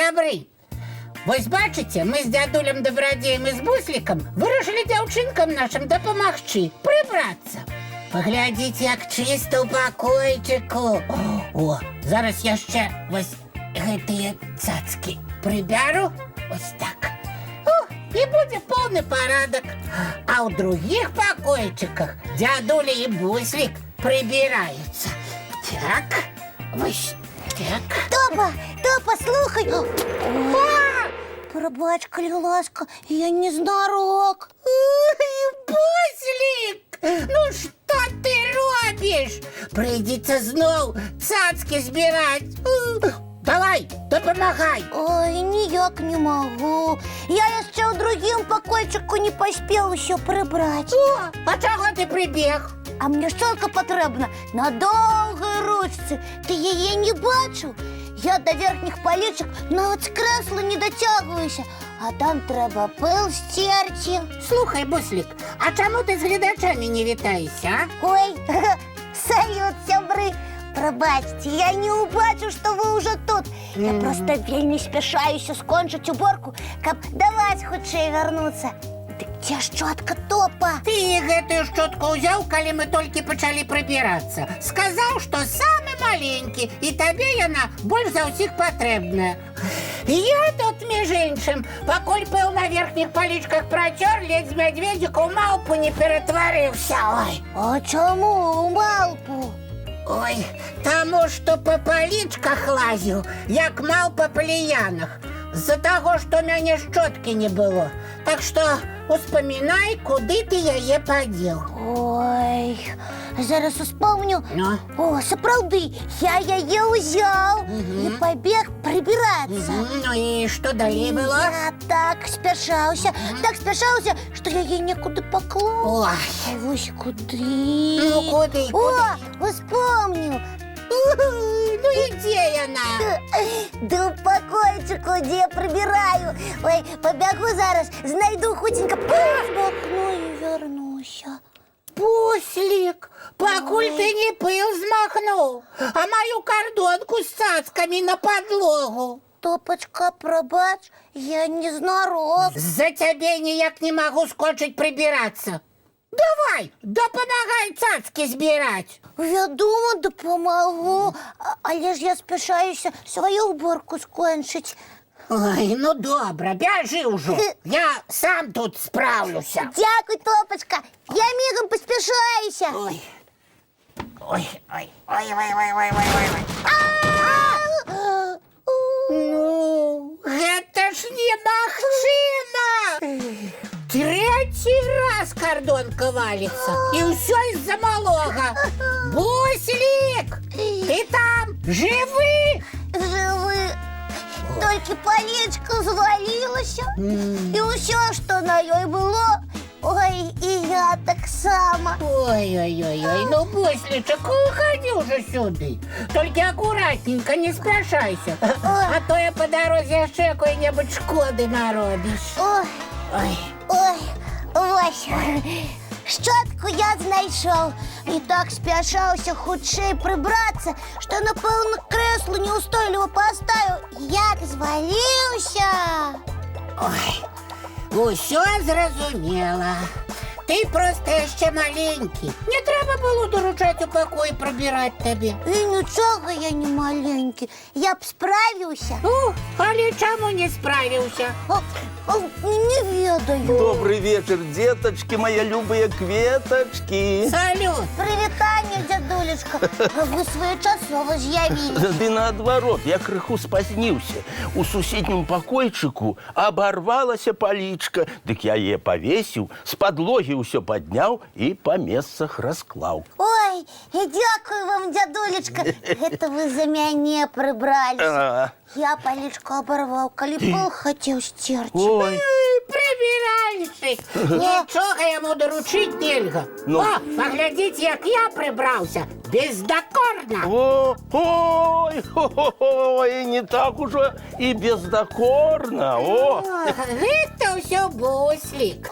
Сябры, вось бачыце, мы з дзядулем Дабрадзеем і з Буслікам вырашылі дзяўчынкам нашым дапамагчы прыбрацца. Паглядзіце, як чыста ў пакойчыку. О, зараз яшчэ вось гэтыя цацкі прыбяру. Вось так. І будзе поўны парадак. А ў другіх пакойчыках дзядуля і Буслік прыбіраюцца. Так, вось так. Топа, слухай. Пробач, калі ласка, я не знарок. Буслік, ну што ты робіш? Прыйдзецца зноў цацкі збіраць. Давай, дапамагай. Ой, ніяк не магу. Я яшчэ ў другім пакойчыку не паспеў усё прыбраць. А чаго ты прыбег? А мне шчотка патрэбна на доўгай ручцы. Ты яе не бачыў? Я да верхніх палічак нават з крэсла не дацягваюся. А там трэба пыл сцерці. Слухай, Буслік, а чаму ты з гледачамі не вітаешся, а? Ой, салют, сябры. Прабачце, я не ўбачыў, што вы ўжо тут. Я проста вельмі спяшаюся скончыць уборку, каб да вас хутчэй вярнуцца. Дык дзе шчотка, Топа? Ты гэтую шчотку ўзяў, калі мы толькі пачалі прыбірацца. Сказаў, што самы маленькі, і табе яна больш за ўсіх патрэбная. Я тут, між іншым, пакуль пыл на верхніх палічках працёр, ледзь з мядзведзіка ў малпу не ператварыўся. Ой. А чаму ў малпу? Ой, таму што па палічках лазіў, як малпа па ліянах. З-за таго, што ў мяне шчоткі не было. Так што успамінай, куды ты яе падзеў. Ой, зараз успомню. Ну? О, сапраўды, я яе ўзяў і пабег прыбірацца. Ну і што далей было? Я так спяшаўся, што яе некуды паклаў. Ой. А вось куды? Ну, куды? О, успомню. Ну і дзе яна? Да ў пакойчыку, дзе я прыбіраю. Ой, пабягу зараз, знайду хуценька, пазмакну і вярнуся. Буслік, пакуль ты не пыл змахнуў, а маю кардонку з цацкамі на падлогу. Топачка, прабач, я не знарок. З-за цябе ніяк не магу скончыць прыбірацца. Давай, дапамагай цацкі збіраць. Вядома, дапамагу, але ж я спяшаюся сваю уборку скончыць. Ой, ну добра, бяжы ўжо. Я сам тут спраўлюся. Дзякуй, Топачка, я мігам паспяшаюся. Ой, ой, ой, ой, ой, ой, ой, ой, ой. Ну, гэта ж немагчыма! Трэці раз кардонка валіцца, і ўсё з-за малога. Буслік, ты там жывы? Жывы. Толькі палічка звалілася, і ўсё, што на ёй было, ой, і я таксама. Ой-ой-ой, ну, Буслічак, уходи уже сюды. Толькі акуратненько, не спрашайся. А то я по дарозе яшчэ якой-небудзь шкоды наробіш. Ой, вось, шчотку я знайшоў. І так спяшаўся хутчэй прыбрацца, што, напэўна, крэсло неўстойліва паставіў, як зваліўся. Ой, усё зразумела. Ты просто яшчэ маленькі. Не трэба было даручаць у пакоі прыбіраць табе. І нічога я не маленькі, я б справіўся. Але чаму не справіўся? Не ведаю. Добрый вечер, деточки, мои любые кветочки. Салют! Прывітанне, дзядулечка. Вы своечасова з'явіліся. Ды наадварот, я крыху спазніўся. У суседнім пакойчыку абарвалася палічка. Дык я яе павесіў, з падлогі ўсё падняў і па месцах расклаў. Ой, і дзякую вам, дзядулечка. Гэта вы за мяне прыбраліся. Я палічку абарваў, калі пыл хацеў сцерці. Ой. Прыбіральшчык! Нічога яму даручыць нельга. Ну. О, паглядзіце, як я прыбраўся. бездокорно. Ой, не так уже и бездокорно. Это все Буслик.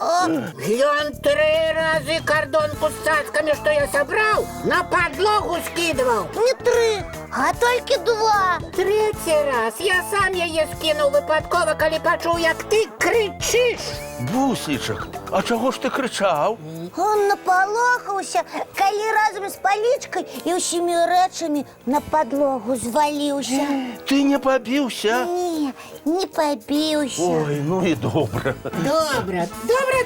Глянь, 3 раза кордонку с цацками, что я собрал, на подлогу скидывал. Не 3, а только 2. 3-й раз я сам яе скинул выпадково, коли почув, як ты кричишь. Буслічак, а чого ж ти кричав? Он напалохаўся, калі разом з палічкай і ўсімі рэчамі на подлогу зваліўся. Ты не побился? Не пабіўся. Ой, ну и добро. Добра,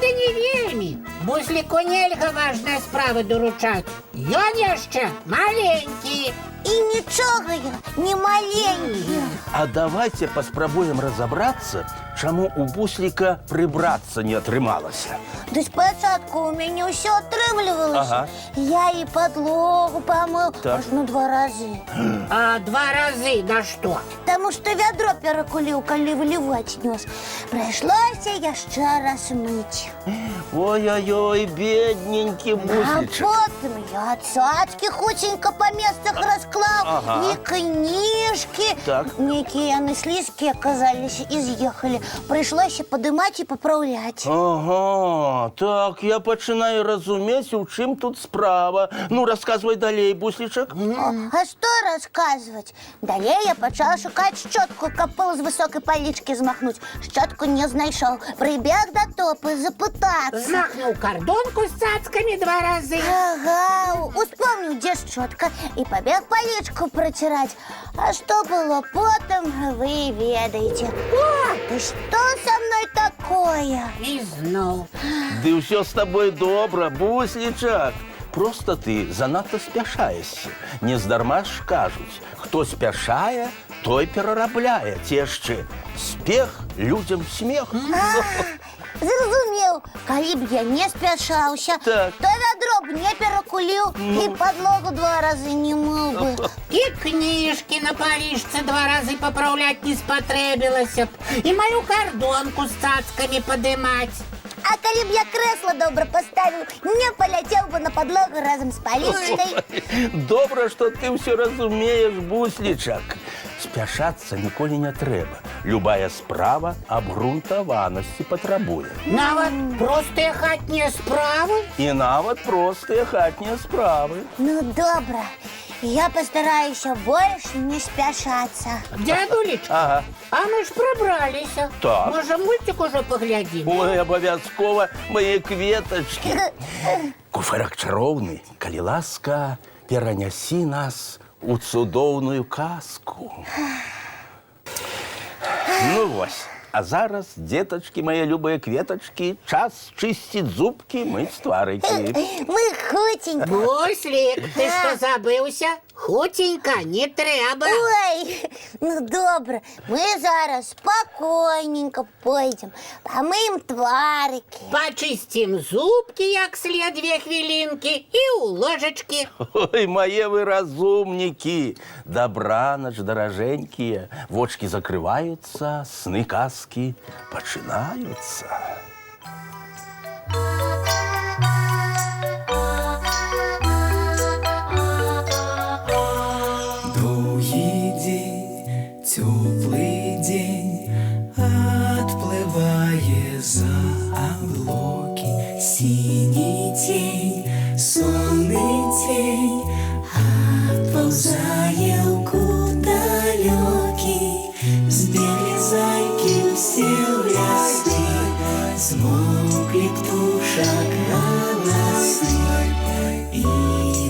ды не вельмі. Бусліку нельга важныя справы доручаць. Ён яшчэ маленькі. І нічога я не маленькі. А давайте паспрабуем разобраться, чаму у Буслика прибраться не атрымалася. Да спачатку у мяне ўсё атрымлівалася. Ага. Я і подлогу памыў Так. аж 2 разы. А 2 разы на што? Таму што вядро перакуліў, калі выліваць нёс. Прыйшлося яшчэ раз мыць. Ой-ой-ой, бедненький А Бусличек. потым я цацкі хуценька па месцах расклаў. Ага. І кніжкі. Так. Нейкія яны слізкія аказаліся і з'ехалі. Прыйшлося падымаць і папраўляць. Ага, так, я пачынаю разумець, у чым тут справа. Ну, рассказывай далей, Бусличек. А што расказваць? Далей я пачала шукаць шчотку, каб пыл з высокай палічкі змахнуць. Шчотку не знайшоў. Прыбег да топы запытацца. Змахнуў кордонку с цацками 2 разы. Ага, успомніў, дзе шчотка, і пабег палічку праціраць. А што было потым, вы ведаеце. Ты што са мной такое? І зноў. Ды ўсё з табой добра, Бусличак. Просто ты занадто спяшаешься. Нездарма ж кажуць, хто спяшае, той перарабляе. Ці яшчэ спех людзям смех. Зразумеў, калі б я не спяшаўся, Так. то вядро б не перакуліў і подлогу 2 разы не мыў бы. І кніжкі на палічцы 2 разы папраўляць не спатрэбілася б. І маю кордонку з цацкамі падымаць. А калі б я крэсла добра паставіў, не паляцеў бы на подлогу разам з палічкай. Добра, што ты ўсё разумееш, Буслічак. Спяшацца ніколі не трэба. Любая справа абгрунтаванасці патрабуе. Нават простыя хатнія справы? І нават простыя хатнія справы. Ну, добра. Я пастараюся больш не спяшацца. Дядулечка, Ага. а мы ж прыбраліся. Так. Можа, мультик ужо паглядзім? Ой, абавязкова мае кветачкі. Куфэрак чароўны, калі ласка, перанясі нас у цудоўную казку. Ну вось, а зараз, дзетачкі, мае любыя кветачкі, час чысціць зубкі, мыць тварыкі. Мы хуценька. Буслик, ты што забыўся? Хутенька, не трэба. Ой, ну добра, мы зараз спакойненько пойдем, помыем тварики. Пачысцім зубкі як след 2 хвілінкі і ў ложачкі. Ой, мае вы разумнікі. Добранач, даражэнькія. Вочкі закрываюцца, сны казкі пачынаюцца. Долгий день, теплый день, отплывая за облаки. Синий тень, сонный тень, отползая в далекий. Сбегли зайки все в лесы, смолкли птушек голосы. И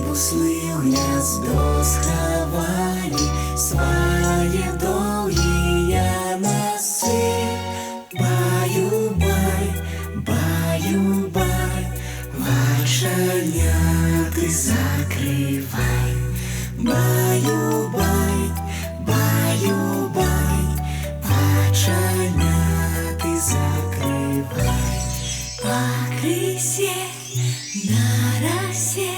буслы в гнездо сховали свои долгие носы. Баю-бай, баю-бай, вошаняты закрывай. Баю-бай, баю-бай, вошаняты закрывай. По крысе на росе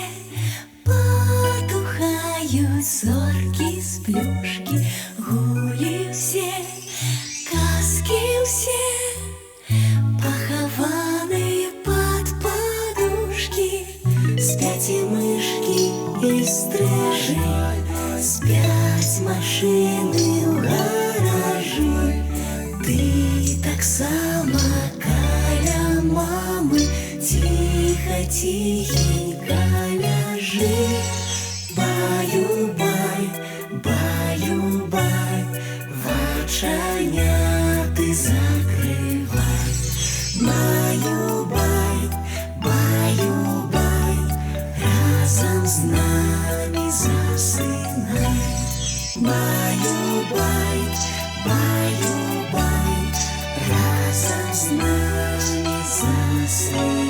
потухают зорки с плюшки. Гули все, казки все, похованные под подушки. Спят и мышки, и стрелки. гаражы, спяць машыны ў гаражы. Ты таксама каля мамы ціха-ціхенька ляжы. Баю-бай, баю-бай, вачаняты закрывай. Баю-бай, баю-бай, разом з нами засынай. Баю-бай, баю-бай, разом з нами засынай.